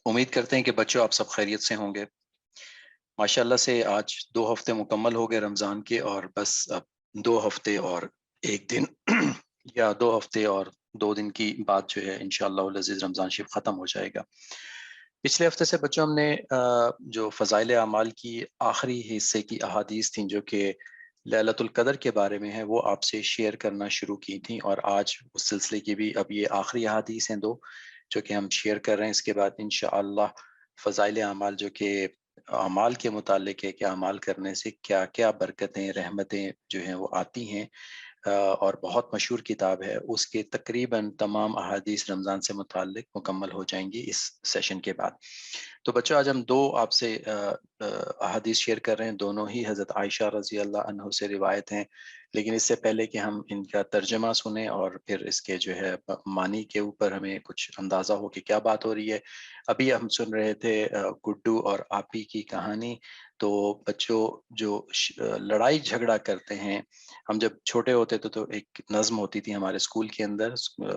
امید کرتے ہیں کہ بچوں آپ سب خیریت سے ہوں گے۔ ماشاءاللہ سے آج 2 ہفتے مکمل ہو گئے رمضان کے، اور بس اب 2 ہفتے اور ایک دن یا 2 ہفتے اور 2 دن کی بات جو ہے انشاءاللہ العزیز رمضان شریف ختم ہو جائے گا۔ پچھلے ہفتے سے بچوں ہم نے جو فضائل اعمال کی آخری حصے کی احادیث تھیں جو کہ ليلۃ القدر کے بارے میں ہے، وہ آپ سے شیئر کرنا شروع کی تھیں، اور آج اس سلسلے کی بھی اب یہ آخری احادیث ہیں 2 جو کہ ہم شیئر کر رہے ہیں۔ اس کے بعد انشاءاللہ فضائل اعمال جو کہ اعمال کے متعلق ہے کہ اعمال کرنے سے کیا کیا برکتیں رحمتیں جو ہیں وہ آتی ہیں، اور بہت مشہور کتاب ہے، اس کے تقریباً تمام احادیث رمضان سے متعلق مکمل ہو جائیں گی اس سیشن کے بعد۔ تو بچوں آج ہم 2 آپ سے احادیث شیئر کر رہے ہیں، دونوں ہی حضرت عائشہ رضی اللہ عنہ سے روایت ہیں، لیکن اس سے پہلے کہ ہم ان کا ترجمہ سنیں اور پھر اس کے جو ہے معنی کے اوپر ہمیں کچھ اندازہ ہو کہ کیا بات ہو رہی ہے، ابھی ہم سن رہے تھے گڈو اور آپی کی کہانی۔ تو بچوں جو لڑائی جھگڑا کرتے ہیں، ہم جب چھوٹے ہوتے تھے تو ایک نظم ہوتی تھی ہمارے اسکول کے اندر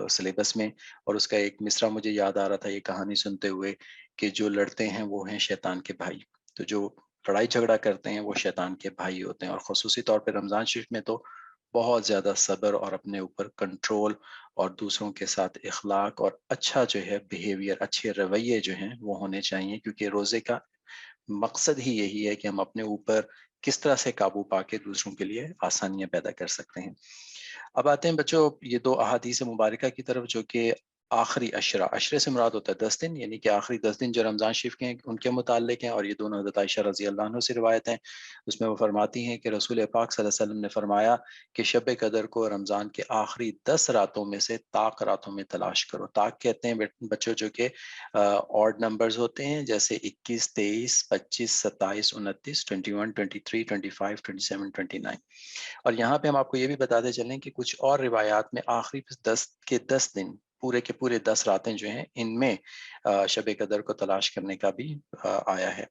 سلیبس میں، اور اس کا ایک مصرع مجھے یاد آ رہا تھا یہ کہانی سنتے ہوئے کہ جو لڑتے ہیں وہ ہیں شیطان کے بھائی، تو جو لڑائی جھگڑا کرتے ہیں وہ شیطان کے بھائی ہوتے ہیں۔ اور خصوصی طور پہ رمضان شریف میں تو بہت زیادہ صبر اور اپنے اوپر کنٹرول اور دوسروں کے ساتھ اخلاق اور اچھا جو ہے بیہیویئر، اچھے رویے جو ہیں وہ ہونے چاہیے، کیونکہ روزے کا مقصد ہی یہی ہے کہ ہم اپنے اوپر کس طرح سے قابو پا کے دوسروں کے لیے آسانیاں پیدا کر سکتے ہیں۔ اب آتے ہیں بچوں یہ 2 احادیث مبارکہ کی طرف جو کہ آخری عشرے سے مراد ہوتا ہے 10 دن، یعنی کہ آخری 10 دن جو رمضان شریف کے ہیں ان کے متعلق ہیں، اور یہ دونوں حضرت عائشہ رضی اللہ عنہ سے روایت ہیں۔ اس میں وہ فرماتی ہیں کہ رسول پاک صلی اللہ علیہ وسلم نے فرمایا کہ شب قدر کو رمضان کے آخری 10 راتوں میں سے طاق راتوں میں تلاش کرو۔ طاق کہتے ہیں بچوں جو کہ آڈ نمبرز ہوتے ہیں، جیسے 21، 23، 25، 27، 29، 21، 23، 25، 27، 29۔ اور یہاں پہ ہم آپ کو یہ بھی بتاتے چلیں کہ کچھ اور روایات میں آخری 10 دن پورے کے پورے 10 راتیں جو ہیں ان میں شب قدر کو تلاش کرنے کا بھی آیا ہے۔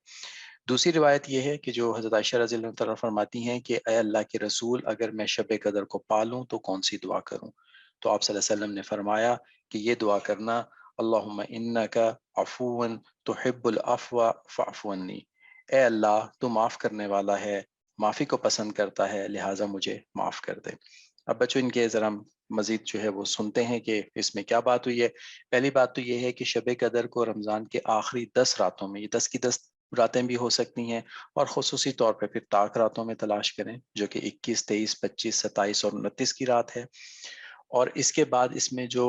دوسری روایت یہ ہے کہ جو حضرت عائشہ رضی اللہ عنہ فرماتی ہیں کہ اے اللہ کے رسول، اگر میں شب قدر کو پالوں تو کون سی دعا کروں؟ تو آپ صلی اللہ علیہ وسلم نے فرمایا کہ یہ دعا کرنا، اللہم انک عفو تحب العفو فاعف عنی، اے اللہ تو معاف کرنے والا ہے، معافی کو پسند کرتا ہے، لہٰذا مجھے معاف کر دے۔ اب بچوں ان کے ذرا مزید جو ہے وہ سنتے ہیں کہ اس میں کیا بات ہوئی ہے۔ پہلی بات تو یہ ہے کہ شب قدر کو رمضان کے آخری 10 راتوں میں، یہ 10 کی 10 راتیں بھی ہو سکتی ہیں، اور خصوصی طور پہ پھر طاق راتوں میں تلاش کریں جو کہ 21، 23، 25، 27 اور 29 کی رات ہے۔ اور اس کے بعد اس میں جو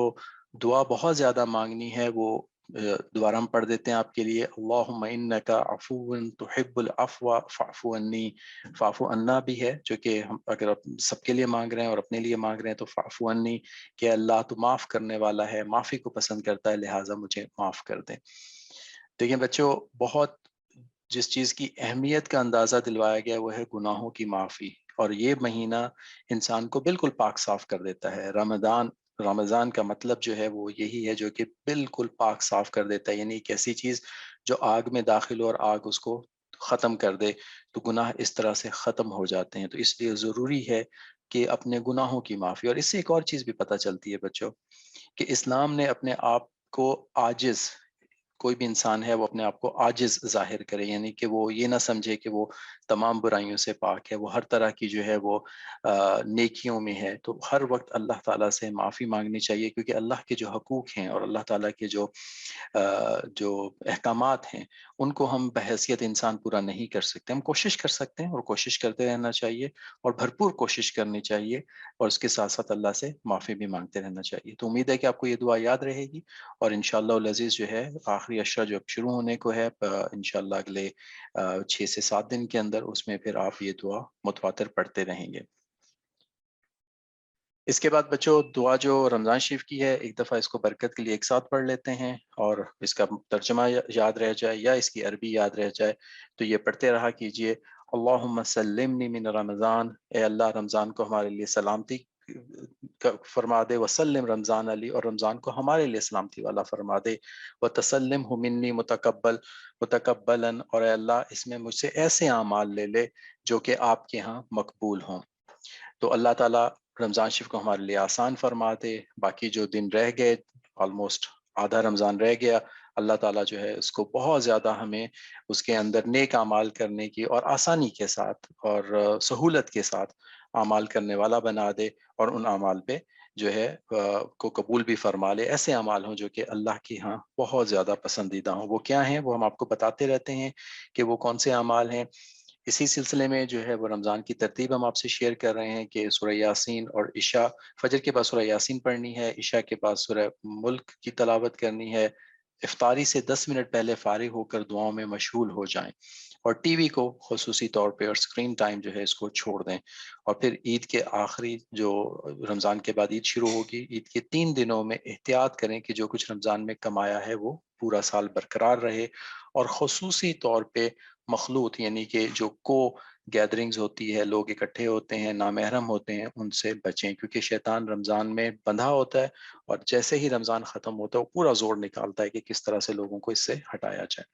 دعا بہت زیادہ مانگنی ہے وہ دوبارہ ہم پڑھ دیتے ہیں آپ کے لیے، اللہم انک عفو تحب العفو فاعف عنی۔ فاعف عنا بھی ہے جو کہ ہم اگر آپ سب کے لیے مانگ رہے ہیں اور اپنے لیے مانگ رہے ہیں تو فاعف عنی کہ اللہ تو معاف کرنے والا ہے، معافی کو پسند کرتا ہے، لہٰذا مجھے معاف کر دیں۔ دیکھیں بچوں، بہت جس چیز کی اہمیت کا اندازہ دلوایا گیا وہ ہے گناہوں کی معافی، اور یہ مہینہ انسان کو بالکل پاک صاف کر دیتا ہے۔ رمضان کا مطلب جو ہے وہ یہی ہے جو کہ بالکل پاک صاف کر دیتا ہے، یعنی ایک ایسی چیز جو آگ میں داخل ہو اور آگ اس کو ختم کر دے، تو گناہ اس طرح سے ختم ہو جاتے ہیں۔ تو اس لیے ضروری ہے کہ اپنے گناہوں کی معافی، اور اس سے ایک اور چیز بھی پتہ چلتی ہے بچوں کہ اسلام نے اپنے آپ کو عاجز، کوئی بھی انسان ہے وہ اپنے آپ کو عاجز ظاہر کرے، یعنی کہ وہ یہ نہ سمجھے کہ وہ تمام برائیوں سے پاک ہے، وہ ہر طرح کی جو ہے وہ نیکیوں میں ہے۔ تو ہر وقت اللہ تعالیٰ سے معافی مانگنی چاہیے، کیونکہ اللہ کے جو حقوق ہیں اور اللہ تعالیٰ کے جو احکامات ہیں ان کو ہم بحیثیت انسان پورا نہیں کر سکتے۔ ہم کوشش کر سکتے ہیں، اور کوشش کرتے رہنا چاہیے، اور بھرپور کوشش کرنی چاہیے، اور اس کے ساتھ ساتھ اللہ سے معافی بھی مانگتے رہنا چاہیے۔ تو امید ہے کہ آپ کو یہ دعا یاد رہے گی، اور انشاءاللہ العزیز جو ہے آخری عشرہ جو اب شروع ہونے کو ہے انشاءاللہ اگلے 6 سے 7 دن کے اندر، اس میں پھر آپ یہ دعا متواتر پڑھتے رہیں گے۔ اس کے بعد بچوں دعا جو رمضان شریف کی ہے ایک دفعہ اس کو برکت کے لیے ایک ساتھ پڑھ لیتے ہیں، اور اس کا ترجمہ یاد رہ جائے یا اس کی عربی یاد رہ جائے تو یہ پڑھتے رہا کیجئے، اللہم سلمنی من رمضان، اے اللہ رمضان کو ہمارے لیے سلامتی فرما دے، وسلم رمضان علی، اور رمضان کو ہمارے لیے سلامتی والا فرما دے، وتسلمہ منی متقبلا، اور اے اللہ اس میں مجھ سے ایسے اعمال لے لے جو کہ آپ کے ہاں مقبول ہوں۔ تو اللہ تعالیٰ رمضان شریف کو ہمارے لیے آسان فرما دے، باقی جو دن رہ گئے، آلموسٹ آدھا رمضان رہ گیا، اللہ تعالیٰ جو ہے اس کو بہت زیادہ ہمیں اس کے اندر نیک اعمال کرنے کی اور آسانی کے ساتھ اور سہولت کے ساتھ اعمال کرنے والا بنا دے، اور ان اعمال پہ جو ہے کو قبول بھی فرما لے، ایسے اعمال ہوں جو کہ اللہ کی ہاں بہت زیادہ پسندیدہ ہوں۔ وہ کیا ہیں وہ ہم آپ کو بتاتے رہتے ہیں کہ وہ کون سے اعمال ہیں۔ اسی سلسلے میں جو ہے وہ رمضان کی ترتیب ہم آپ سے شیئر کر رہے ہیں کہ سورہ یاسین اور عشاء، فجر کے بعد سورہ یاسین پڑھنی ہے، عشاء کے بعد سورہ ملک کی تلاوت کرنی ہے، افطاری سے 10 منٹ پہلے فارغ ہو کر دعاؤں میں مشغول ہو جائیں، اور ٹی وی کو خصوصی طور پہ اور اسکرین ٹائم جو ہے اس کو چھوڑ دیں۔ اور پھر عید کے آخری جو رمضان کے بعد عید شروع ہوگی، عید کے 3 دنوں میں احتیاط کریں کہ جو کچھ رمضان میں کمایا ہے وہ پورا سال برقرار رہے، اور خصوصی طور پہ مخلوط یعنی کہ جو کو گیدرنگز ہوتی ہے، لوگ اکٹھے ہوتے ہیں، نامحرم ہوتے ہیں، ان سے بچیں، کیونکہ شیطان رمضان میں بندھا ہوتا ہے، اور جیسے ہی رمضان ختم ہوتا ہے وہ پورا زور نکالتا ہے کہ کس طرح سے لوگوں کو اس سے ہٹایا جائے۔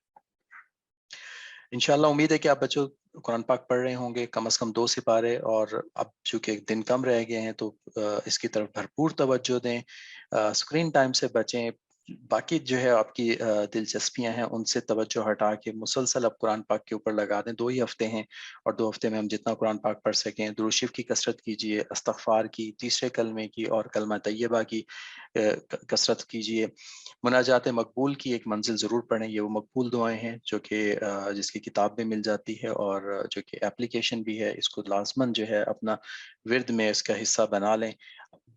انشاءاللہ امید ہے کہ آپ بچوں قرآن پاک پڑھ رہے ہوں گے، کم از کم 2 سپارے، اور اب چونکہ دن کم رہ گئے ہیں تو اس کی طرف بھرپور توجہ دیں، اسکرین ٹائم سے بچیں، باقی جو ہے آپ کی دلچسپیاں ہیں ان سے توجہ ہٹا کے مسلسل اب قرآن پاک کے اوپر لگا دیں۔ 2 ہی ہفتے ہیں، اور 2 ہفتے میں ہم جتنا قرآن پاک پڑھ سکیں، درود شریف کی کثرت کیجئے، استغفار کی، تیسرے کلمے کی اور کلمہ طیبہ کی کثرت کیجئے، مناجات مقبول کی ایک منزل ضرور پڑھیں، یہ وہ مقبول دعائیں ہیں جو کہ جس کی کتاب بھی مل جاتی ہے اور جو کہ اپلیکیشن بھی ہے، اس کو لازماً جو ہے اپنا ورد میں اس کا حصہ بنا لیں،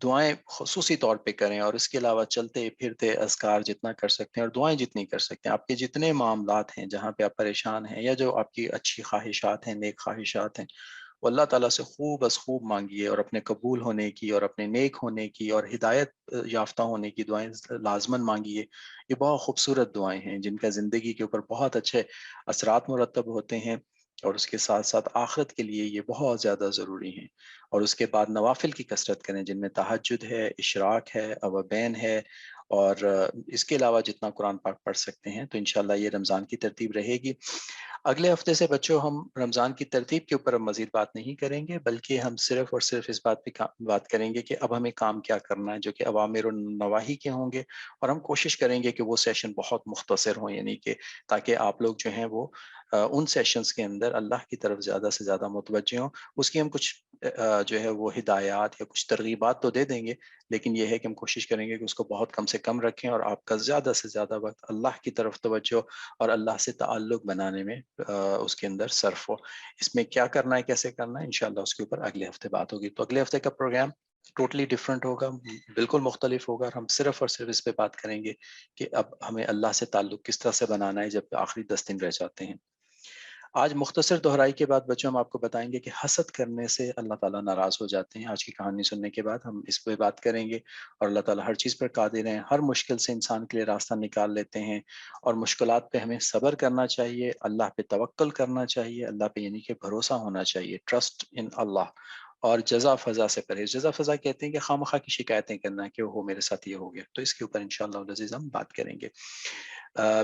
دعائیں خصوصی طور پہ کریں، اور اس کے علاوہ چلتے پھرتے اذکار جتنا کر سکتے ہیں اور دعائیں جتنی کر سکتے ہیں، آپ کے جتنے معاملات ہیں جہاں پہ آپ پریشان ہیں یا جو آپ کی اچھی خواہشات ہیں، نیک خواہشات ہیں، وہ اللہ تعالیٰ سے خوب از خوب مانگیے، اور اپنے قبول ہونے کی اور اپنے نیک ہونے کی اور ہدایت یافتہ ہونے کی دعائیں لازماً مانگیے۔ یہ بہت خوبصورت دعائیں ہیں جن کا زندگی کے اوپر بہت اچھے اثرات مرتب ہوتے ہیں، اور اس کے ساتھ ساتھ آخرت کے لیے یہ بہت زیادہ ضروری ہیں۔ اور اس کے بعد نوافل کی کثرت کریں جن میں تہجد ہے، اشراق ہے، اوابین ہے، اور اس کے علاوہ جتنا قرآن پاک پڑھ سکتے ہیں۔ تو انشاءاللہ یہ رمضان کی ترتیب رہے گی۔ اگلے ہفتے سے بچوں ہم رمضان کی ترتیب کے اوپر مزید بات نہیں کریں گے، بلکہ ہم صرف اور صرف اس بات پہ بات کریں گے کہ اب ہمیں کام کیا کرنا ہے جو کہ اوامر و نواہی کے ہوں گے، اور ہم کوشش کریں گے کہ وہ سیشن بہت مختصر ہوں، یعنی کہ تاکہ آپ لوگ جو ہیں وہ ان سیشنز کے اندر اللہ کی طرف زیادہ سے زیادہ متوجہ ہوں۔ اس کی ہم کچھ جو ہے وہ ہدایات یا کچھ ترغیبات تو دے دیں گے، لیکن یہ ہے کہ ہم کوشش کریں گے کہ اس کو بہت کم سے کم رکھیں، اور آپ کا زیادہ سے زیادہ وقت اللہ کی طرف توجہ اور اللہ سے تعلق بنانے میں اس کے اندر صرف ہو۔ اس میں کیا کرنا ہے، کیسے کرنا ہے، انشاءاللہ اس کے اوپر اگلے ہفتے بات ہوگی۔ تو اگلے ہفتے کا پروگرام ٹوٹلی ڈیفرنٹ ہوگا، بالکل مختلف ہوگا، اور ہم صرف اور صرف اس پہ بات کریں گے کہ اب ہمیں اللہ سے تعلق کس طرح سے بنانا ہے جب آخری 10 دن رہ جاتے ہیں۔ آج مختصر دہرائی کے بعد بچوں ہم آپ کو بتائیں گے کہ حسد کرنے سے اللہ تعالیٰ ناراض ہو جاتے ہیں۔ آج کی کہانی سننے کے بعد ہم اس پہ بات کریں گے، اور اللہ تعالیٰ ہر چیز پر قادر ہیں، ہر مشکل سے انسان کے لیے راستہ نکال لیتے ہیں، اور مشکلات پہ ہمیں صبر کرنا چاہیے، اللہ پہ توکل کرنا چاہیے، اللہ پہ یعنی کہ بھروسہ ہونا چاہیے، ٹرسٹ ان اللہ، اور جزا فضا سے پرہیز۔ جزا فضا کہتے ہیں کہ خواہ کی شکایتیں کرنا کہ وہ میرے ساتھ یہ ہو گیا، تو اس کے اوپر انشاءاللہ العزیز ہم بات کریں گے۔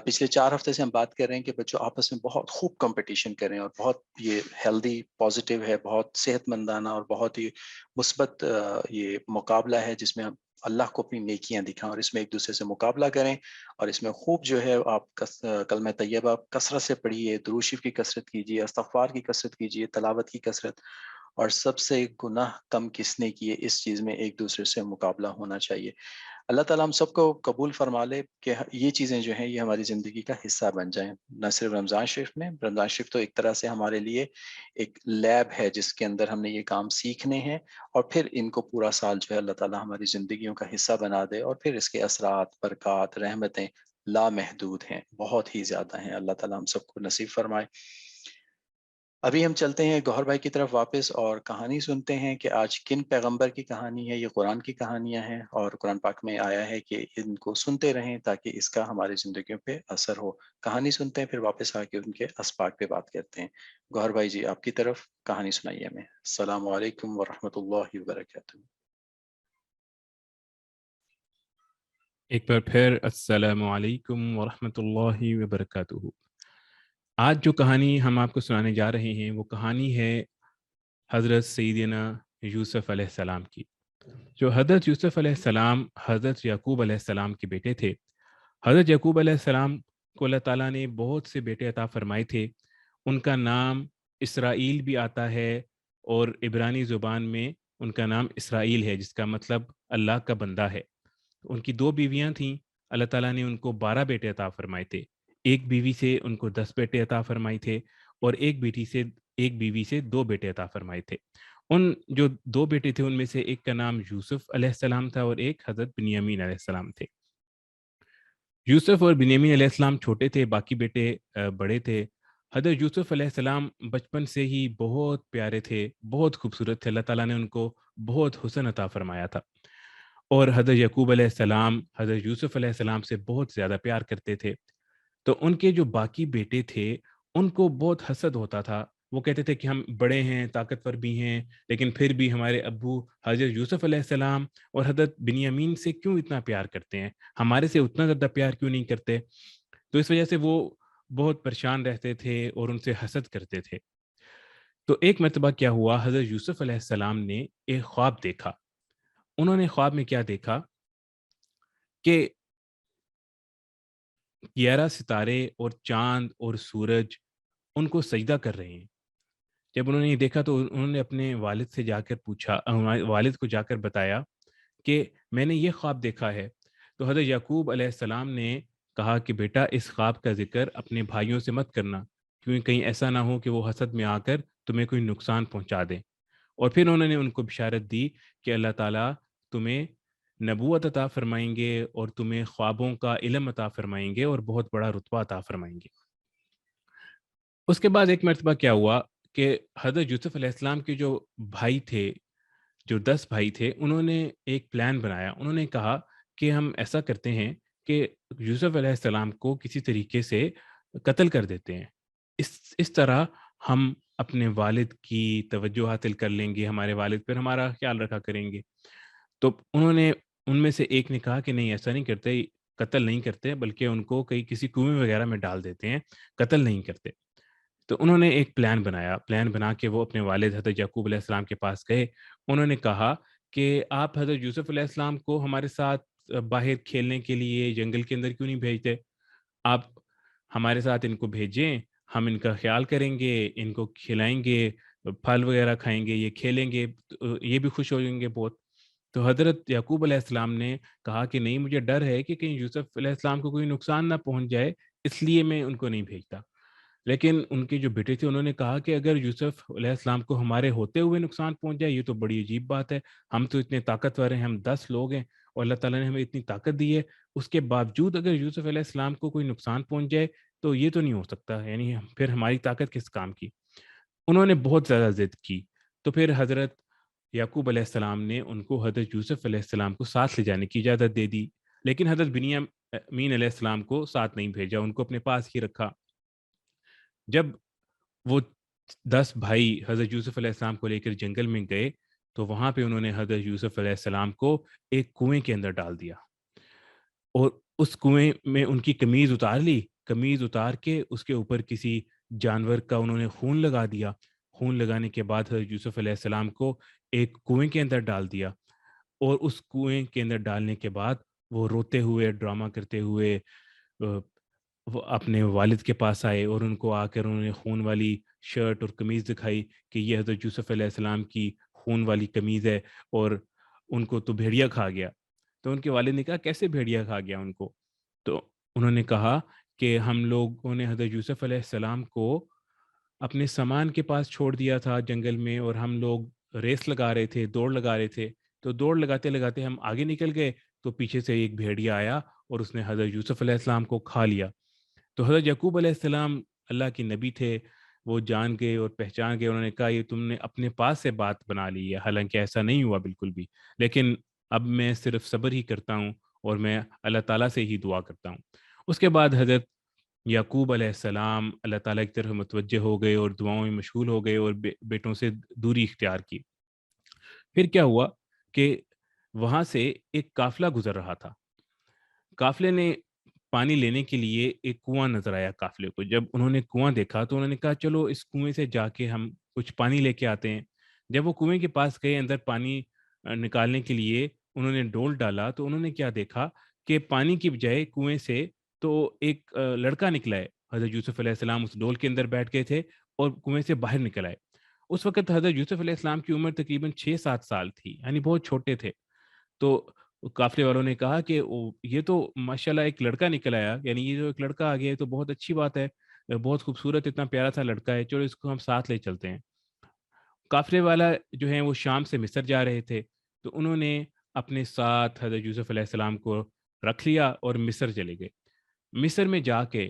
پچھلے 4 ہفتے سے ہم بات کر رہے ہیں کہ بچوں آپس میں بہت خوب کمپٹیشن کریں، اور بہت یہ ہیلدی پازیٹیو ہے، بہت صحت مندانہ اور بہت ہی مثبت یہ مقابلہ ہے جس میں ہم اللہ کو اپنی نیکیاں دکھائیں، اور اس میں ایک دوسرے سے مقابلہ کریں، اور اس میں خوب جو ہے آپ کلمہ طیبہ کثرت سے پڑھیے، درود شریف کی کثرت کیجیے، استغفار کی کثرت کیجیے، تلاوت کی کثرت، اور سب سے گناہ کم کس نے کیے، اس چیز میں ایک دوسرے سے مقابلہ ہونا چاہیے۔ اللہ تعالیٰ ہم سب کو قبول فرما لے کہ یہ چیزیں جو ہیں یہ ہماری زندگی کا حصہ بن جائیں، نہ صرف رمضان شریف میں۔ رمضان شریف تو ایک طرح سے ہمارے لیے ایک لیب ہے جس کے اندر ہم نے یہ کام سیکھنے ہیں، اور پھر ان کو پورا سال جو ہے اللہ تعالیٰ ہماری زندگیوں کا حصہ بنا دے، اور پھر اس کے اثرات، برکات، رحمتیں لامحدود ہیں، بہت ہی زیادہ ہیں۔ اللہ تعالیٰ ہم سب کو نصیب فرمائے۔ ابھی ہم چلتے ہیں گوہر بھائی کی طرف واپس، اور کہانی سنتے ہیں کہ آج کن پیغمبر کی کہانی ہے۔ یہ قرآن کی کہانیاں ہیں، اور قرآن پاک میں آیا ہے کہ ان کو سنتے رہیں تاکہ اس کا ہماری زندگیوں پہ اثر ہو۔ کہانی سنتے ہیں، پھر واپس آ کے ان کے اسباق پہ بات کرتے ہیں۔ گوہر بھائی جی آپ کی طرف کہانی سنائیے ہمیں۔ السلام علیکم ورحمۃ اللہ وبرکاتہ۔ ایک بار پھر السلام علیکم ورحمۃ اللہ وبرکاتہ۔ آج جو کہانی ہم آپ کو سنانے جا رہے ہیں وہ کہانی ہے حضرت سیدنا یوسف علیہ السلام کی۔ جو حضرت یوسف علیہ السلام حضرت یعقوب علیہ السلام کے بیٹے تھے۔ حضرت یعقوب علیہ السلام کو اللہ تعالیٰ نے بہت سے بیٹے عطا فرمائے تھے. ان کا نام اسرائیل بھی آتا ہے اور عبرانی زبان میں ان کا نام اسرائیل ہے، جس کا مطلب اللہ کا بندہ ہے. ان کی 2 بیویاں تھیں. اللہ تعالیٰ نے ان کو 12 بیٹے عطا فرمائے تھے. ایک بیوی سے ان کو 10 بیٹے عطا فرمائے تھے اور ایک بیوی سے 2 بیٹے عطا فرمائے تھے. ان جو 2 بیٹے تھے ان میں سے ایک کا نام یوسف علیہ السلام تھا اور ایک حضرت بنیامین علیہ السلام تھے. یوسف اور بنیامین علیہ السلام چھوٹے تھے، باقی بیٹے بڑے تھے. حضرت یوسف علیہ السلام بچپن سے ہی بہت پیارے تھے، بہت خوبصورت تھے. اللہ تعالیٰ نے ان کو بہت حسن عطا فرمایا تھا اور حضرت یعقوب علیہ السلام حضرت یوسف علیہ السلام سے بہت زیادہ پیار کرتے تھے. تو ان کے جو باقی بیٹے تھے ان کو بہت حسد ہوتا تھا. وہ کہتے تھے کہ ہم بڑے ہیں، طاقتور بھی ہیں، لیکن پھر بھی ہمارے ابو حضرت یوسف علیہ السلام اور حضرت بنیامین سے کیوں اتنا پیار کرتے ہیں، ہمارے سے اتنا زیادہ پیار کیوں نہیں کرتے. تو اس وجہ سے وہ بہت پریشان رہتے تھے اور ان سے حسد کرتے تھے. تو ایک مرتبہ کیا ہوا، حضرت یوسف علیہ السلام نے ایک خواب دیکھا. انہوں نے خواب میں کیا دیکھا کہ 11 ستارے اور چاند اور سورج ان کو سجدہ کر رہے ہیں. جب انہوں نے یہ دیکھا تو انہوں نے اپنے والد سے جا کر پوچھا، والد کو جا کر بتایا کہ میں نے یہ خواب دیکھا ہے. تو حضرت یعقوب علیہ السلام نے کہا کہ بیٹا اس خواب کا ذکر اپنے بھائیوں سے مت کرنا، کیونکہ کہیں ایسا نہ ہو کہ وہ حسد میں آ کر تمہیں کوئی نقصان پہنچا دیں. اور پھر انہوں نے ان کو بشارت دی کہ اللہ تعالیٰ تمہیں نبوت عطا فرمائیں گے اور تمہیں خوابوں کا علم عطا فرمائیں گے اور بہت بڑا رتبہ عطا فرمائیں گے. اس کے بعد ایک مرتبہ کیا ہوا کہ حضرت یوسف علیہ السلام کے جو بھائی تھے، جو 10 بھائی تھے، انہوں نے ایک پلان بنایا. انہوں نے کہا کہ ہم ایسا کرتے ہیں کہ یوسف علیہ السلام کو کسی طریقے سے قتل کر دیتے ہیں. اس طرح ہم اپنے والد کی توجہ حاصل کر لیں گے، ہمارے والد پر ہمارا خیال رکھا کریں گے. تو انہوں نے ان میں سے ایک نے کہا کہ نہیں، ایسا نہیں کرتے، قتل نہیں کرتے، بلکہ ان کو کسی کنویں وغیرہ میں ڈال دیتے ہیں، قتل نہیں کرتے. تو انہوں نے ایک پلان بنایا. پلان بنا کے وہ اپنے والد حضرت یعقوب علیہ السلام کے پاس گئے. انہوں نے کہا کہ آپ حضرت یوسف علیہ السلام کو ہمارے ساتھ باہر کھیلنے کے لیے جنگل کے اندر کیوں نہیں بھیجتے؟ آپ ہمارے ساتھ ان کو بھیجیں، ہم ان کا خیال کریں گے، ان کو کھلائیں گے، پھل وغیرہ کھائیں گے، یہ کھیلیں گے، تو یہ بھی خوش ہو جائیں گے بہت. تو حضرت یعقوب علیہ السلام نے کہا کہ نہیں، مجھے ڈر ہے کہ کہیں یوسف علیہ السلام کو کوئی نقصان نہ پہنچ جائے، اس لیے میں ان کو نہیں بھیجتا. لیکن ان کے جو بیٹے تھے انہوں نے کہا کہ اگر یوسف علیہ السلام کو ہمارے ہوتے ہوئے نقصان پہنچ جائے، یہ تو بڑی عجیب بات ہے. ہم تو اتنے طاقتور ہیں، ہم 10 لوگ ہیں اور اللہ تعالیٰ نے ہمیں اتنی طاقت دی ہے، اس کے باوجود اگر یوسف علیہ السلام کو کوئی نقصان پہنچ جائے تو یہ تو نہیں ہو سکتا، یعنی پھر ہماری طاقت کس کام کی. انہوں نے بہت زیادہ ضد کی. تو پھر حضرت یعقوب علیہ السلام نے ان کو حضرت یوسف علیہ السلام کو ساتھ لے جانے کی اجازت دے دی، لیکن حضرت بنیامین علیہ السلام کو ساتھ نہیں بھیجا، ان کو اپنے پاس ہی رکھا. جب وہ 10 بھائی حضرت یوسف علیہ السلام کو لے کر جنگل میں گئے تو وہاں پہ انہوں نے حضرت یوسف علیہ السلام کو ایک کنویں کے اندر ڈال دیا اور اس کنویں میں ان کی قمیض اتار لی. قمیض اتار کے اس کے اوپر کسی جانور کا انہوں نے خون لگا دیا. خون لگانے کے بعد حضرت یوسف علیہ السلام کو ایک کنویں کے اندر ڈال دیا اور اس کنویں کے اندر ڈالنے کے بعد وہ روتے ہوئے، ڈرامہ کرتے ہوئے وہ اپنے والد کے پاس آئے اور ان کو آ کر انہوں نے خون والی شرٹ اور قمیض دکھائی کہ یہ حضرت یوسف علیہ السلام کی خون والی قمیض ہے اور ان کو تو بھیڑیا کھا گیا. تو ان کے والد نے کہا کیسے بھیڑیا کھا گیا ان کو؟ تو انہوں نے کہا کہ ہم لوگوں نے حضرت یوسف علیہ السلام کو اپنے سامان کے پاس چھوڑ دیا تھا جنگل میں اور ہم لوگ ریس لگا رہے تھے، دوڑ لگا رہے تھے. تو دوڑ لگاتے لگاتے ہم آگے نکل گئے تو پیچھے سے ایک بھیڑیا آیا اور اس نے حضرت یوسف علیہ السلام کو کھا لیا. تو حضرت یعقوب علیہ السلام اللہ کے نبی تھے، وہ جان گئے اور پہچان گئے. انہوں نے کہا یہ تم نے اپنے پاس سے بات بنا لی ہے، حالانکہ ایسا نہیں ہوا بالکل بھی، لیکن اب میں صرف صبر ہی کرتا ہوں اور میں اللہ تعالیٰ سے ہی دعا کرتا ہوں. اس کے بعد حضرت یعقوب علیہ السلام اللہ تعالیٰ کی طرف متوجہ ہو گئے اور دعاؤں میں مشغول ہو گئے اور بیٹوں سے دوری اختیار کی. پھر کیا ہوا کہ وہاں سے ایک قافلہ گزر رہا تھا. قافلے نے پانی لینے کے لیے ایک کنواں نظر آیا قافلے کو. جب انہوں نے کنواں دیکھا تو انہوں نے کہا چلو اس کنویں سے جا کے ہم کچھ پانی لے کے آتے ہیں. جب وہ کنویں کے پاس گئے اندر پانی نکالنے کے لیے انہوں نے ڈول ڈالا تو انہوں نے کیا دیکھا کہ پانی کی بجائے کنویں سے تو ایک لڑکا نکلا ہے. حضرت یوسف علیہ السلام اس ڈول کے اندر بیٹھ گئے تھے اور کنویں سے باہر نکل آئے. اس وقت حضرت یوسف علیہ السلام کی عمر تقریباً 6-7 سال تھی، یعنی بہت چھوٹے تھے. تو قافلے والوں نے کہا کہ یہ تو ماشاءاللہ ایک لڑکا نکل آیا، یعنی یہ جو ایک لڑکا آ گیا ہے تو بہت اچھی بات ہے، بہت خوبصورت اتنا پیارا سا لڑکا ہے، چلو اس کو ہم ساتھ لے چلتے ہیں. قافلے والا جو ہیں وہ شام سے مصر جا رہے تھے، تو انہوں نے اپنے ساتھ حضرت یوسف علیہ السلام کو رکھ لیا اور مصر چلے گئے. مصر میں جا کے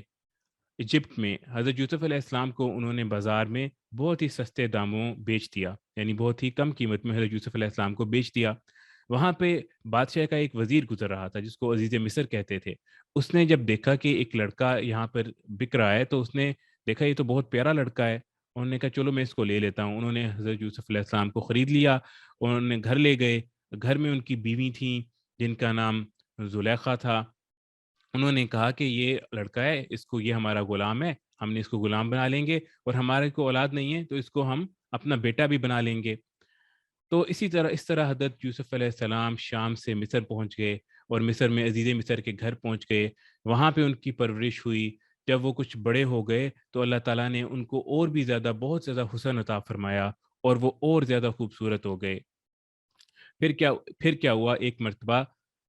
ایجپٹ میں حضرت یوسف علیہ السلام کو انہوں نے بازار میں بہت ہی سستے داموں بیچ دیا، یعنی بہت ہی کم قیمت میں حضرت یوسف علیہ السلام کو بیچ دیا. وہاں پہ بادشاہ کا ایک وزیر گزر رہا تھا جس کو عزیز مصر کہتے تھے. اس نے جب دیکھا کہ ایک لڑکا یہاں پر بک رہا ہے تو اس نے دیکھا یہ تو بہت پیارا لڑکا ہے. انہوں نے کہا چلو میں اس کو لے لیتا ہوں. انہوں نے حضرت یوسف علیہ السلام کو خرید لیا، انہوں نے گھر لے گئے. گھر میں ان کی بیوی تھیں جن کا نام زلیخا تھا. انہوں نے کہا کہ یہ لڑکا ہے، اس کو یہ ہمارا غلام ہے، ہم نے اس کو غلام بنا لیں گے، اور ہمارے کو اولاد نہیں ہے تو اس کو ہم اپنا بیٹا بھی بنا لیں گے. تو اس طرح حضرت یوسف علیہ السلام شام سے مصر پہنچ گئے اور مصر میں عزیز مصر کے گھر پہنچ گئے. وہاں پہ ان کی پرورش ہوئی. جب وہ کچھ بڑے ہو گئے تو اللہ تعالیٰ نے ان کو اور بھی زیادہ بہت زیادہ حسن عطا فرمایا اور وہ اور زیادہ خوبصورت ہو گئے. پھر کیا ہوا، ایک مرتبہ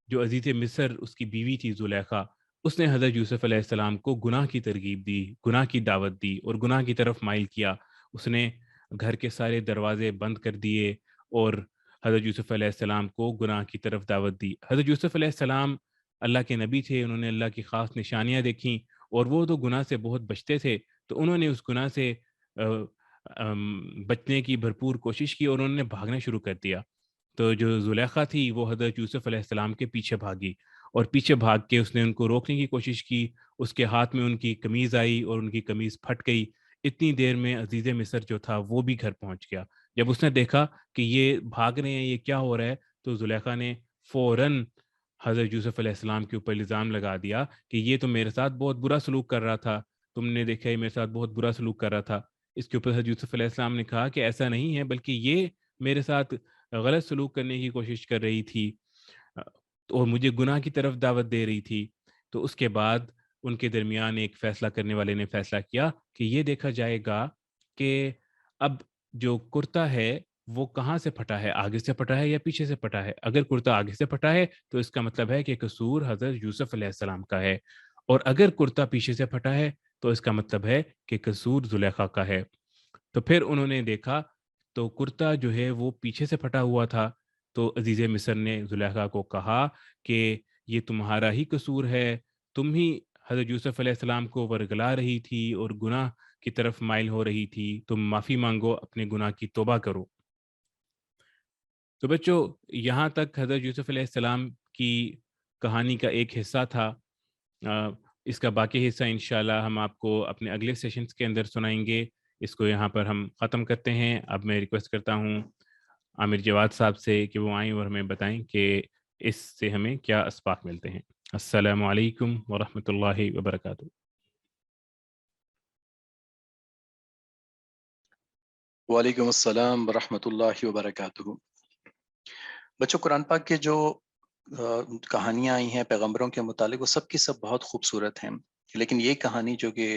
جو عزیز مصر اس کی بیوی تھی زلیخا، اس نے حضرت یوسف علیہ السلام کو گناہ کی ترغیب دی، گناہ کی دعوت دی اور گناہ کی طرف مائل کیا. اس نے گھر کے سارے دروازے بند کر دیے اور حضرت یوسف علیہ السلام کو گناہ کی طرف دعوت دی. حضرت یوسف علیہ السلام اللہ کے نبی تھے، انہوں نے اللہ کی خاص نشانیاں دیکھیں اور وہ تو گناہ سے بہت بچتے تھے، تو انہوں نے اس گناہ سے بچنے کی بھرپور کوشش کی اور انہوں نے بھاگنا شروع کر دیا. تو جو زلیخا تھی وہ حضرت یوسف علیہ السلام کے پیچھے بھاگی اور پیچھے بھاگ کے اس نے ان کو روکنے کی کوشش کی. اس کے ہاتھ میں ان کی قمیض آئی اور ان کی قمیض پھٹ گئی. اتنی دیر میں عزیز مصر جو تھا وہ بھی گھر پہنچ گیا. جب اس نے دیکھا کہ یہ بھاگ رہے ہیں، یہ کیا ہو رہا ہے، تو زلیخا نے فوراً حضرت یوسف علیہ السلام کے اوپر الزام لگا دیا کہ یہ تو میرے ساتھ بہت برا سلوک کر رہا تھا، تم نے دیکھا یہ میرے ساتھ بہت برا سلوک کر رہا تھا. اس کے اوپر حضرت یوسف علیہ السلام نے کہا کہ ایسا نہیں ہے، بلکہ یہ میرے ساتھ غلط سلوک کرنے کی کوشش کر رہی تھی اور مجھے گناہ کی طرف دعوت دے رہی تھی. تو اس کے بعد ان کے درمیان ایک فیصلہ کرنے والے نے فیصلہ کیا کہ یہ دیکھا جائے گا کہ اب جو کرتا ہے وہ کہاں سے پھٹا ہے، آگے سے پھٹا ہے یا پیچھے سے پھٹا ہے. اگر کرتا آگے سے پھٹا ہے تو اس کا مطلب ہے کہ قصور حضرت یوسف علیہ السلام کا ہے، اور اگر کرتا پیچھے سے پھٹا ہے تو اس کا مطلب ہے کہ قصور زلیخا کا ہے. تو پھر انہوں نے دیکھا تو کرتا جو ہے وہ پیچھے سے پھٹا ہوا تھا. تو عزیز مصر نے زلیخا کو کہا کہ یہ تمہارا ہی قصور ہے، تم ہی حضرت یوسف علیہ السلام کو ورگلا رہی تھی اور گناہ کی طرف مائل ہو رہی تھی، تم معافی مانگو، اپنے گناہ کی توبہ کرو. تو بچوں، یہاں تک حضرت یوسف علیہ السلام کی کہانی کا ایک حصہ تھا. اس کا باقی حصہ انشاءاللہ ہم آپ کو اپنے اگلے سیشنز کے اندر سنائیں گے. اس کو یہاں پر ہم ختم کرتے ہیں. اب میں ریکویسٹ کرتا ہوں عامر جواد صاحب سے کہ وہ آئیں اور ہمیں بتائیں کہ اس سے ہمیں کیا اسباق ملتے ہیں. السلام علیکم ورحمۃ اللہ وبرکاتہ. وعلیکم السلام ورحمۃ اللہ وبرکاتہ. بچوں، قرآن پاک کے جو کہانیاں آئی ہیں پیغمبروں کے متعلق وہ سب کی سب بہت خوبصورت ہیں، لیکن یہ کہانی جو کہ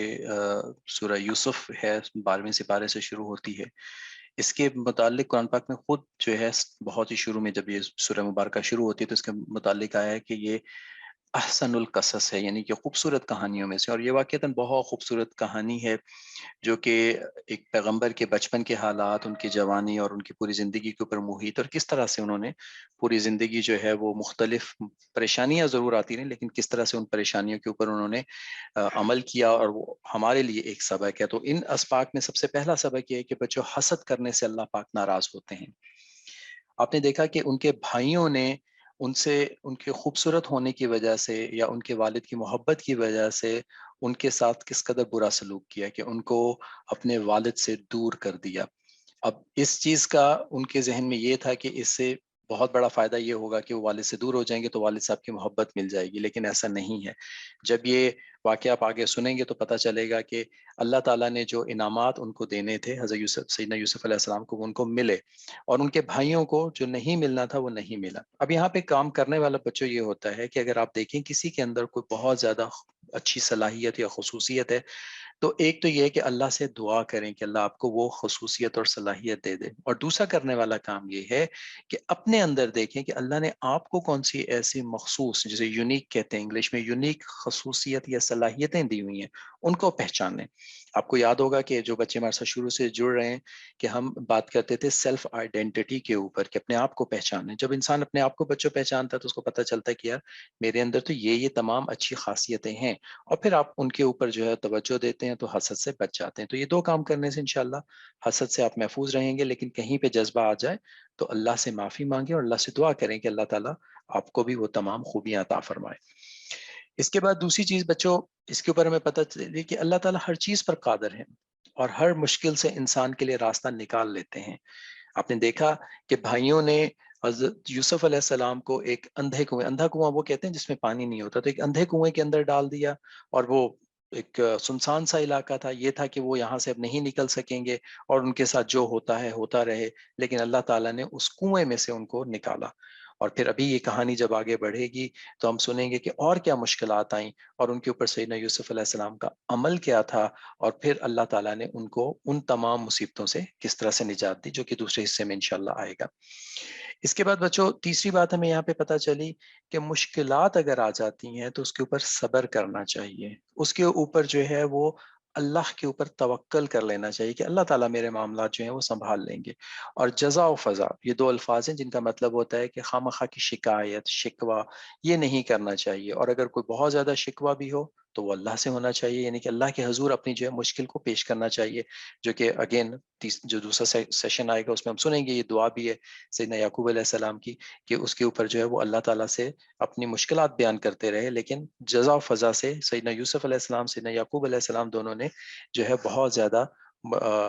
سورہ یوسف ہے 12ویں سپارے سے شروع ہوتی ہے، اس کے متعلق قرآن پاک میں خود جو ہے بہت ہی شروع میں جب یہ سورہ مبارکہ شروع ہوتی ہے تو اس کے متعلق آیا ہے کہ یہ احسن القصص ہے، یعنی کہ خوبصورت کہانیوں میں سے. اور یہ واقعتاً بہت خوبصورت کہانی ہے جو کہ ایک پیغمبر کے بچپن کے حالات، ان کی جوانی اور ان کی پوری زندگی کے اوپر محیط، اور کس طرح سے انہوں نے پوری زندگی جو ہے وہ مختلف پریشانیاں ضرور آتی رہیں لیکن کس طرح سے ان پریشانیوں کے اوپر انہوں نے عمل کیا، اور وہ ہمارے لیے ایک سبق ہے. تو ان اسباق میں سب سے پہلا سبق یہ ہے کہ بچوں، حسد کرنے سے اللہ پاک ناراض ہوتے ہیں. آپ نے دیکھا کہ ان کے بھائیوں نے ان سے ان کے خوبصورت ہونے کی وجہ سے یا ان کے والد کی محبت کی وجہ سے ان کے ساتھ کس قدر برا سلوک کیا کہ ان کو اپنے والد سے دور کر دیا. اب اس چیز کا ان کے ذہن میں یہ تھا کہ اس سے بہت بڑا فائدہ یہ ہوگا کہ وہ والد سے دور ہو جائیں گے تو والد صاحب کی محبت مل جائے گی، لیکن ایسا نہیں ہے. جب یہ واقعہ آپ آگے سنیں گے تو پتہ چلے گا کہ اللہ تعالیٰ نے جو انعامات ان کو دینے تھے حضرت یوسف سیدنا یوسف علیہ السلام کو، وہ ان کو ملے، اور ان کے بھائیوں کو جو نہیں ملنا تھا وہ نہیں ملا۔ اب یہاں پہ کام کرنے والا بچوں یہ ہوتا ہے کہ اگر آپ دیکھیں کسی کے اندر کوئی بہت زیادہ اچھی صلاحیت یا خصوصیت ہے، تو ایک تو یہ ہے کہ اللہ سے دعا کریں کہ اللہ آپ کو وہ خصوصیت اور صلاحیت دے دے، اور دوسرا کرنے والا کام یہ ہے کہ اپنے اندر دیکھیں کہ اللہ نے آپ کو کون سی ایسی مخصوص، جسے یونیک کہتے ہیں انگلش میں، یونیک خصوصیت یا صلاحیتیں دی ہوئی ہیں، ان کو پہچانیں۔ آپ کو یاد ہوگا کہ جو بچے ہمارے ساتھ شروع سے جڑ رہے ہیں کہ ہم بات کرتے تھے سیلف آئیڈینٹی کے اوپر، کہ اپنے آپ کو پہچانیں۔ جب انسان اپنے آپ کو بچوں پہچانتا ہے تو اس کو پتہ چلتا ہے کہ یار میرے اندر تو یہ تمام اچھی خاصیتیں ہیں، اور پھر آپ ان کے اوپر جو ہے توجہ دیتے ہیں تو حسد سے بچ جاتے ہیں۔ تو یہ دو کام کرنے سے انشاءاللہ حسد سے آپ محفوظ رہیں گے، لیکن کہیں پہ جذبہ آ جائے تو اللہ سے معافی مانگیں اور اللہ سے دعا کریں کہ اللہ تعالیٰ آپ کو بھی وہ تمام خوبیاں عطا فرمائے۔ اس کے بعد دوسری چیز بچوں، اس کے اوپر ہمیں پتہ چلی کہ اللہ تعالیٰ ہر چیز پر قادر ہے، اور ہر مشکل سے انسان کے لیے راستہ نکال لیتے ہیں۔ آپ نے دیکھا کہ بھائیوں نے حضرت یوسف علیہ السلام کو ایک اندھے کنویں، اندھا کنواں وہ کہتے ہیں جس میں پانی نہیں ہوتا، تو ایک اندھے کنویں کے اندر ڈال دیا، اور وہ ایک سنسان سا علاقہ تھا، یہ تھا کہ وہ یہاں سے اب نہیں نکل سکیں گے، اور ان کے ساتھ جو ہوتا ہے ہوتا رہے، لیکن اللہ تعالیٰ نے اس کنویں میں سے ان کو نکالا۔ اور پھر ابھی یہ کہانی جب آگے بڑھے گی تو ہم سنیں گے کہ اور کیا مشکلات آئیں، اور ان کے اوپر سیدنا یوسف علیہ السلام کا عمل کیا تھا، اور پھر اللہ تعالیٰ نے ان کو ان تمام مصیبتوں سے کس طرح سے نجات دی، جو کہ دوسرے حصے میں انشاءاللہ آئے گا۔ اس کے بعد بچوں تیسری بات ہمیں یہاں پہ پتہ چلی کہ مشکلات اگر آ جاتی ہیں تو اس کے اوپر صبر کرنا چاہیے، اس کے اوپر جو ہے وہ اللہ کے اوپر توکل کر لینا چاہیے کہ اللہ تعالیٰ میرے معاملات جو ہیں وہ سنبھال لیں گے۔ اور جزا و فضا، یہ دو الفاظ ہیں جن کا مطلب ہوتا ہے کہ خواہ کی شکایت، شکوہ یہ نہیں کرنا چاہیے، اور اگر کوئی بہت زیادہ شکوہ بھی ہو تو وہ اللہ سے ہونا چاہیے، یعنی کہ اللہ کے حضور اپنی جو ہے مشکل کو پیش کرنا چاہیے، جو کہ اگین جو دوسرا سیشن آئے گا اس میں ہم سنیں گے، یہ دعا بھی ہے سیدنا یعقوب علیہ السلام کی، کہ اس کے اوپر جو ہے وہ اللہ تعالیٰ سے اپنی مشکلات بیان کرتے رہے، لیکن جزا و فضا سے سیدنا یوسف علیہ السلام، سیدنا یعقوب علیہ السلام دونوں نے جو ہے بہت زیادہ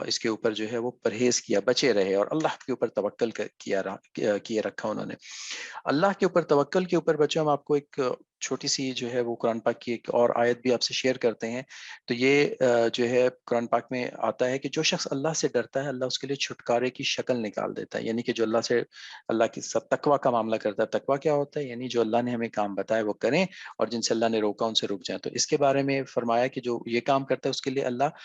اس کے اوپر جو ہے وہ پرہیز کیا، بچے رہے، اور اللہ کے اوپر توکل کیے رکھا انہوں نے۔ اللہ کے اوپر توکل کے اوپر بچوں ہم آپ کو ایک چھوٹی سی جو ہے وہ قرآن پاک کی ایک اور آیت بھی آپ سے شیئر کرتے ہیں۔ تو یہ جو ہے قرآن پاک میں آتا ہے کہ جو شخص اللہ سے ڈرتا ہے اللہ اس کے لیے چھٹکارے کی شکل نکال دیتا ہے، یعنی کہ جو اللہ سے، اللہ کی سب تقوی کا معاملہ کرتا ہے۔ تقوی کیا ہوتا ہے؟ یعنی جو اللہ نے ہمیں کام بتائے وہ کریں، اور جن سے اللہ نے روکا ان سے رک جائیں۔ تو اس کے بارے میں فرمایا کہ جو یہ کام کرتا ہے اس کے لیے اللہ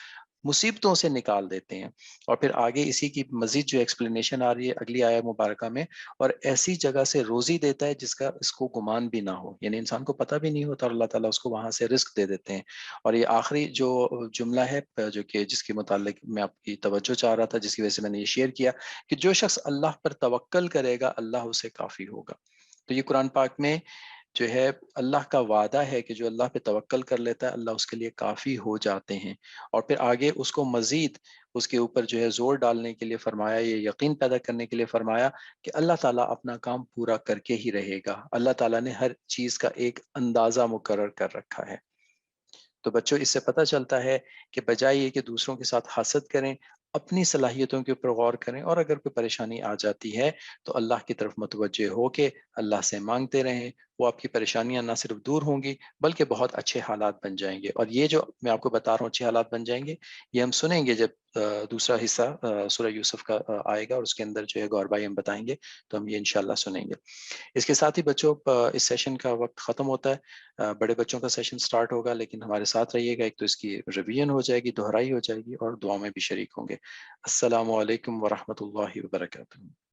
مصیبتوں سے نکال دیتے ہیں، اور پھر آگے اسی کی مزید جو ایکسپلینیشن آ رہی ہے اگلی آیت مبارکہ میں، اور ایسی جگہ سے روزی دیتا ہے جس کا اس کو گمان بھی نہ ہو، یعنی انسان کو پتہ بھی نہیں ہوتا، اور اللہ تعالیٰ اس کو وہاں سے رزق دے دیتے ہیں۔ اور یہ آخری جو جملہ ہے جو کہ جس کے متعلق میں آپ کی توجہ چاہ رہا تھا، جس کی وجہ سے میں نے یہ شیئر کیا، کہ جو شخص اللہ پر توکل کرے گا اللہ اسے کافی ہوگا۔ تو یہ قرآن پاک میں جو ہے اللہ کا وعدہ ہے کہ جو اللہ پہ توکل کر لیتا ہے اللہ اس کے لیے کافی ہو جاتے ہیں، اور پھر آگے اس کو مزید اس کے اوپر جو ہے زور ڈالنے کے لیے فرمایا، یہ یقین پیدا کرنے کے لیے فرمایا کہ اللہ تعالیٰ اپنا کام پورا کر کے ہی رہے گا، اللہ تعالیٰ نے ہر چیز کا ایک اندازہ مقرر کر رکھا ہے۔ تو بچوں اس سے پتہ چلتا ہے کہ بجائے یہ کہ دوسروں کے ساتھ حسد کریں، اپنی صلاحیتوں کے اوپر غور کریں، اور اگر کوئی پریشانی آ جاتی ہے تو اللہ کی طرف متوجہ ہو کے اللہ سے مانگتے رہیں، وہ آپ کی پریشانیاں نہ صرف دور ہوں گی بلکہ بہت اچھے حالات بن جائیں گے۔ اور یہ جو میں آپ کو بتا رہا ہوں اچھے حالات بن جائیں گے، یہ ہم سنیں گے جب دوسرا حصہ سورہ یوسف کا آئے گا، اور اس کے اندر جو ہے گور بھائی ہم بتائیں گے، تو ہم یہ انشاءاللہ سنیں گے۔ اس کے ساتھ ہی بچوں اس سیشن کا وقت ختم ہوتا ہے، بڑے بچوں کا سیشن سٹارٹ ہوگا، لیکن ہمارے ساتھ رہیے گا، ایک تو اس کی ریویژن ہو جائے گی، دہرائی ہو جائے گی، اور دعا میں بھی شریک ہوں گے۔ السلام علیکم ورحمۃ اللہ وبرکاتہ۔